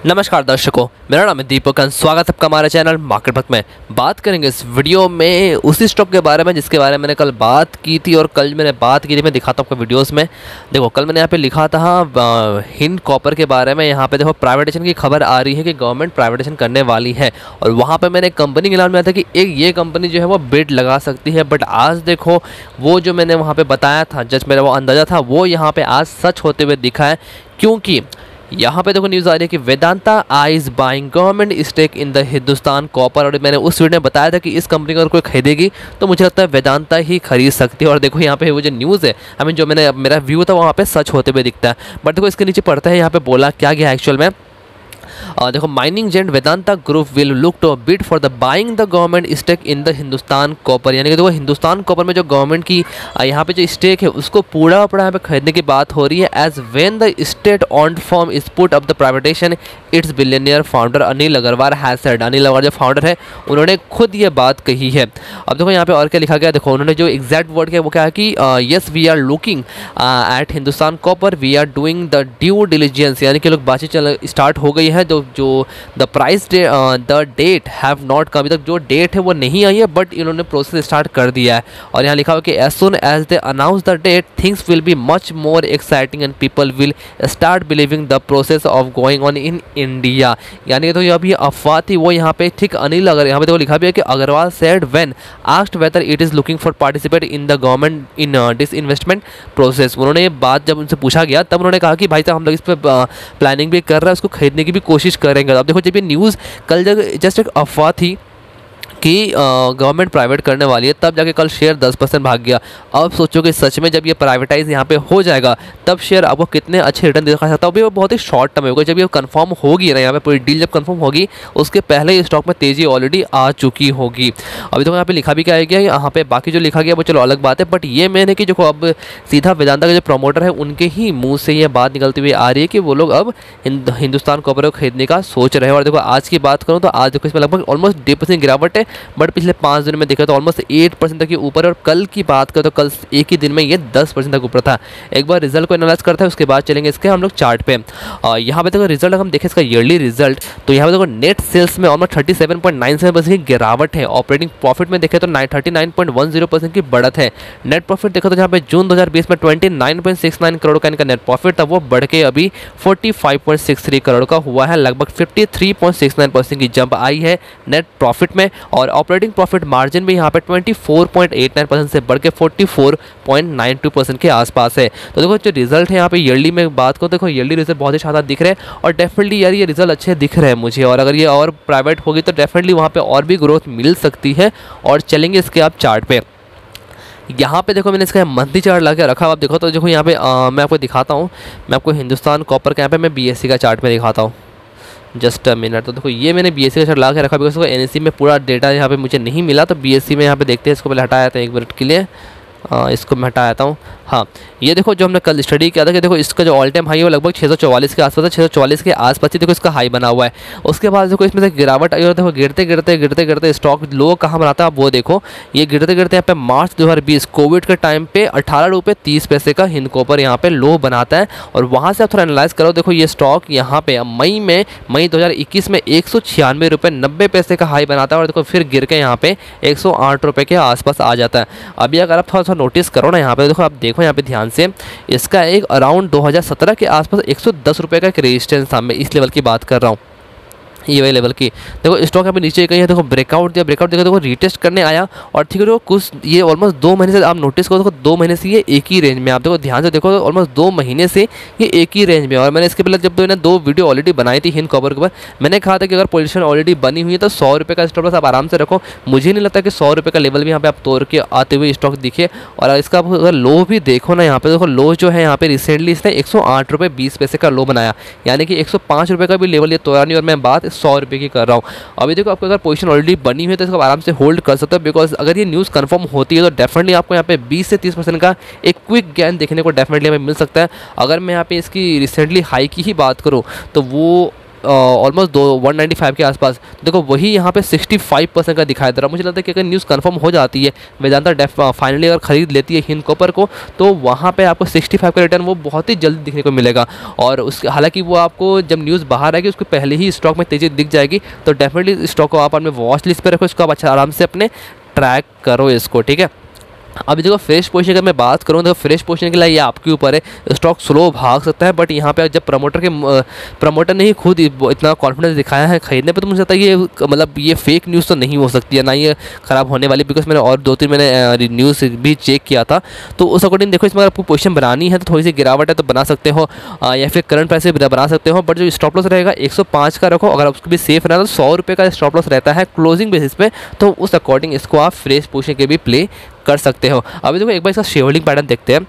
नमस्कार दर्शकों, मेरा नाम है दीपक। स्वागत है आपका हमारे चैनल मार्केट पथ में। बात करेंगे इस वीडियो में उसी स्टॉक के बारे में जिसके बारे में मैंने कल बात की थी और कल मैंने बात की थी, मैं दिखाता हूँ आपको वीडियोस में। देखो कल मैंने यहाँ पे लिखा था हिंद कॉपर के बारे में। यहाँ पे देखो प्राइवेटाइजेशन की खबर आ रही है कि गवर्नमेंट प्राइवेटाइजेशन करने वाली है और वहाँ पर मैंने कंपनी के नाम में था कि एक ये कंपनी जो है वो बिड लगा सकती है। बट आज देखो वो जो मैंने वहाँ पर बताया था, जस्ट मेरा वो अंदाज़ा था, वो यहाँ पर आज सच होते हुए दिखा है। क्योंकि यहाँ पे देखो न्यूज़ आ रही है कि Vedanta eyes buying government stake in the Hindustan Copper. और मैंने उस वीडियो में बताया था कि इस कंपनी को अगर कोई खरीदेगी तो मुझे लगता है वेदांता ही खरीद सकती है। और देखो यहाँ पे वो जो न्यूज़ है, आई मीन जो मेरा व्यू था वहाँ पे सच होते हुए दिखता है। बट देखो इसके नीचे पढ़ता है यहाँ पे बोला क्या गया एक्चुअल में। देखो mining giant Vedanta group will look to bid for the buying the government stake in the Hindustan Copper. यानी कि देखो हिंदुस्तान कॉपर में जो गवर्नमेंट की यहाँ पे जो स्टेक है उसको पूरा यहाँ पे खरीदने की बात हो रही है। As when the state owned firm is put up the privatisation its billionaire founder Anil Agarwal has said. Anil Agarwal जो फाउंडर है उन्होंने खुद ये बात कही है। अब देखो यहाँ पे और क्या लिखा गया, देखो उन्होंने जो एग्जैक्ट वर्ड किया वो क्या है कि yes we are looking at Hindustan Copper, we are doing the due diligence. यानी कि लोग बातचीत स्टार्ट हो गई है। जो the price the date have not come, अभी तक जो डेट है वो नहीं आई है बट इन्होंने प्रोसेस स्टार्ट कर दिया है। और यहाँ लिखा हुआ कि as soon as they announce the date things will be much more exciting and people will start believing the process of going on in India. यानी कि तो ये अभी अफवाह थी वो यहाँ पे ठीक अनिल अगर यहाँ पे तो लिखा भी है कि Agarwal said when asked whether it is looking for participate in the government in disinvestment process. उन्होंने ये बात जब उनसे पूछा गया तब उन्होंने कहा कि भाई साहब हम लोग इस पर प्लानिंग भी कर रहे हैं, उसको खरीदने की भी कोशिश करेंगे। अब देखो जब ये न्यूज़ कल जस्ट एक अफवाह थी कि गवर्नमेंट प्राइवेट करने वाली है तब जाके कल शेयर 10% भाग गया। अब सोचो कि सच में जब ये प्राइवेटाइज यहाँ पे हो जाएगा तब शेयर आपको कितने अच्छे रिटर्न दिखा सकता है। अभी वो बहुत ही शॉर्ट टर्म होगा, जब ये कंफर्म होगी ना, यहाँ पे पूरी डील जब कंफर्म होगी उसके पहले ही स्टॉक में तेज़ी ऑलरेडी आ चुकी होगी। अभी तो यहाँ पे लिखा भी क्या है, यहाँ पे बाकी जो लिखा गया वो चलो अलग बात है, बट ये मैंने कि जो अब सीधा वेदांता के जो प्रमोटर है उनके ही मुँह से ये बात निकलती हुई आ रही है कि वो लोग अब हिंदुस्तान कॉपर को खरीदने का सोच रहे हैं। और देखो आज की बात करूँ तो आज देखो इसमें लगभग ऑलमोस्ट 10% गिरावट है, बट पिछले 5 दिन में देखा तो ऑलमोस्ट 8% तक के ऊपर। और कल की बात करें तो कल एक ही दिन में ये 10% तक ऊपर था। एक बार रिजल्ट को एनालाइज करते हैं उसके बाद चलेंगे इसके हम लोग चार्ट पे। यहाँ पे देखो रिजल्ट हम देखें इसका ईयरली रिजल्ट तो यहाँ पे देखो नेट सेल्स में ऑलमोस्ट 37.97% की गिरावट है। ऑपरेटिंग प्रॉफिट में देखें तो 39.10% की बढ़त है। नेट प्रॉफिट देखो तो यहाँ पे जून 2020 में 29.69 करोड़ का इनका नेट प्रॉफिट था, वो बढ़ के अभी 45.63 करोड़ का हुआ है। लगभग 53.69% की जंप आई है नेट प्रॉफिट में। और ऑपरेटिंग प्रॉफिट मार्जिन भी यहाँ पे 24.89% से बढ़ के 44.92% के आसपास है। तो देखो जो रिजल्ट है यहाँ पे ईयरली में बात करो, देखो ईयरली रिजल्ट बहुत ही शानदार दिख रहे हैं और डेफिनेटली यार ये रिजल्ट अच्छे दिख रहे हैं मुझे। और अगर ये और प्राइवेट होगी तो डेफिनेटली वहाँ पे और भी ग्रोथ मिल सकती है। और चलेंगे इसके आप चार्ट पे। यहाँ पे देखो मैंने इसका मंथली चार्ट ला के रखा, आप देखो तो देखो यहाँ पे मैं आपको दिखाता हूँ। मैं आपको हिंदुस्तान कॉपर के यहाँ पे मैं BSE का चार्ट में दिखाता हूँ, जस्ट अ मिनट। तो देखो ये मैंने BSE का चार्ट ला के रखा बिकॉज NSE में पूरा डेटा यहाँ पे मुझे नहीं मिला, तो BSE में यहाँ पे देखते हैं। इसको पहले हटाया था 1 मिनट के लिए, इसको मैं हटा देता हूँ। हाँ ये देखो जो हमने कल स्टडी किया था कि देखो इसका जो ऑल टाइम हाई है वो लगभग 644 के आसपास है। 644 के आसपास ही देखो इसका हाई बना हुआ है। उसके बाद देखो इसमें से गिरावट आई और देखो गिरते स्टॉक लो कहाँ बनाता है आप वो देखो। ये गिरते यहाँ पे मार्च 2020 कोविड के टाइम पे 18 रुपये 30 पैसे का हिंद कॉपर यहाँ पे लो बनाता है। और वहाँ से आप थोड़ा एनालाइज करो, देखो ये स्टॉक यहाँ पे मई 2021 में 196 रुपये 90 पैसे का हाई बनाता है और देखो फिर गिर के यहाँ पे 108 रुपये के आसपास आ जाता है। अभी अगर आप थोड़ा सा नोटिस करो ना यहाँ पे देखो, आप देखो यहाँ पे ध्यान से, इसका एक अराउंड 2017 के आसपास 110 रुपये का एक रेजिस्टेंस था। मैं इस लेवल की बात कर रहा हूँ, ये वाले लेवल की। देखो स्टॉक यहाँ पे नीचे गई है, देखो ब्रेकआउट दिया, ब्रेकआउट देखो देखो रीटेस्ट करने आया और ठीक है। देखो कुछ ये ऑलमोस्ट 2 महीने से आप नोटिस करो, देखो 2 महीने से ये एक ही रेंज में, आप देखो ध्यान से देखो ऑलमोस्ट 2 महीने से ये एक ही रेंज में। और मैंने इसके पहले जब तो मैंने 2 वीडियो ऑलरेडी बनाई थी हिंद कॉपर के ऊपर, मैंने कहा था कि अगर पोजीशन ऑलरेडी बनी हुई है तो 100 रुपये का स्टॉप लॉस आप आराम से रखो। मुझे नहीं लगता कि 100 रुपये का लेवल भी यहाँ पे आप तोड़ के आते हुए स्टॉक दिखे। और इसका अगर लो भी देखो ना यहाँ पे देखो, लो जो है यहाँ पे रिसेंटली इसने 108 रुपये 20 पैसे का लो बनाया, यानी कि 105 रुपये का भी लेवल ये तोड़ा नहीं। और मैं बात 100 रुपये की कर रहा हूँ। अभी देखो आपको अगर पोजीशन ऑलरेडी बनी हुई है तो इसको आराम से होल्ड कर सकते हो, बिकॉज अगर ये न्यूज़ कंफर्म होती है तो डेफिनेटली आपको यहाँ पे 20 से 30% का एक क्विक गेन देखने को डेफिनेटली हमें मिल सकता है। अगर मैं यहाँ पे इसकी रिसेंटली हाई की ही बात करूँ तो वो ऑलमोस्ट 195 के आसपास। देखो वही यहाँ पे 65% का दिखाई दे रहा है। मुझे लगता है कि अगर न्यूज़ कंफर्म हो जाती है, वेदांता फाइनली अगर खरीद लेती है हिंद कॉपर को, तो वहाँ पे आपको 65 का रिटर्न वो बहुत ही जल्दी दिखने को मिलेगा। और उस हालांकि वो आपको जब न्यूज़ बाहर आएगी उसके पहले ही स्टॉक में तेज़ी दिख जाएगी, तो डेफिनेटली स्टॉक को आप अपने वॉच लिस्ट पर रखो, इसको आप अच्छा आराम से अपने ट्रैक करो इसको, ठीक है। अभी देखो फ्रेश पोजीशन की मैं बात करूँ तो फ्रेश पोजीशन के लिए ये आपके ऊपर है, स्टॉक स्लो भाग सकता है, बट यहाँ पे जब प्रमोटर ने ही खुद इतना कॉन्फिडेंस दिखाया है खरीदने पे, तो मुझे लगता है ये मतलब ये फेक न्यूज़ तो नहीं हो सकती है, ना ये ख़राब होने वाली, बिकॉज मैंने और 2-3 मैंने न्यूज़ भी चेक किया था, तो उस अकॉर्डिंग देखो इसमें अगर आपको पोजीशन बनानी है तो थोड़ी सी गिरावट है तो बना सकते हो, या फिर करंट प्राइस से बना सकते हो, बट जो स्टॉप लॉस रहेगा 105 का रखो। अगर उसको भी सेफ रहना तो 100 रुपये का स्टॉप लॉस रहता है क्लोजिंग बेसिस पे, तो उस अकॉर्डिंग इसको आप फ्रेश पोजीशन के भी प्ले कर सकते हो। अभी देखो एक बार इसका शेयर होल्डिंग पैटर्न देखते हैं।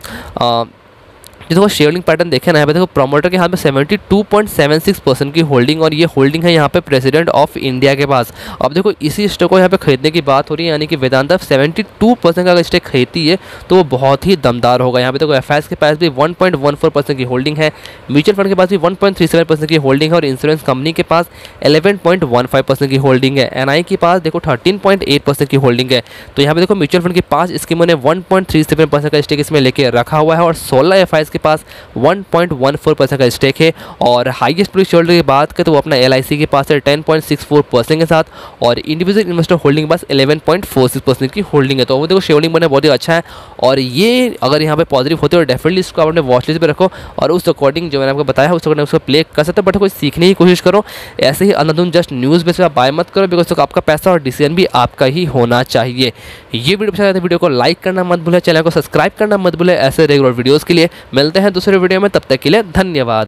जो देखो शेयर होल्डिंग पैटर्न देखे ना, यहाँ पे देखो प्रमोटर के हाथ में 72.76% की होल्डिंग, और ये होल्डिंग है यहाँ पे प्रेसिडेंट ऑफ इंडिया के पास। अब देखो इसी स्टॉक को यहाँ पे खरीदने की बात हो रही है, यानी कि वेदांता 72% का अगर स्टेक खरीदती है तो वो बहुत ही दमदार होगा। यहाँ पे देखो एफआईएस के पास भी 1.14% की होल्डिंग है, म्यूचुअल फंड के पास भी 1.37% की होल्डिंग है, और इंश्योरेंस कंपनी के पास 11.15% की होल्डिंग है। एनआई के पास देखो 13.8% की होल्डिंग है। तो यहाँ पे देखो म्यूचुअल फंड की 5 स्कीमों ने 1.37% का स्टेक इसमें लेके रखा हुआ है, और 16 एफआईएस के पास 1.14% का स्टेक है। और हाईएस्ट प्राइस होल्डर की बात करें तो वो अपना एलआईसी के पास है 10.64% के साथ, और इंडिविजुअल इन्वेस्टर होल्डिंग के पास 11.46% की होल्डिंग है। तो वो देखो शेयर होल्डिंग बने बहुत ही अच्छा है, और ये अगर यहाँ पे पॉजिटिव होते हो डेफिनेटली इसको आप अपने वॉच लिस्ट पे रखो, और उस अकॉर्डिंग जो मैंने आपको बताया उस अकॉर्डिंग उसको प्ले कर सकते हो, बट कोई सीखने की कोशिश करो। ऐसे ही अंधाधुंध जस्ट न्यूज़ बेस पे आप बाय मत करो, बिकॉज तो आपका पैसा और डिसीजन भी आपका ही होना चाहिए। ये वीडियो पसंद आए तो वीडियो को लाइक करना मत भूलें, चैनल को सब्सक्राइब करना मत भूलें ऐसे रेगुलर वीडियोज़ के लिए। मिलते हैं दूसरे वीडियो में, तब तक के लिए धन्यवाद।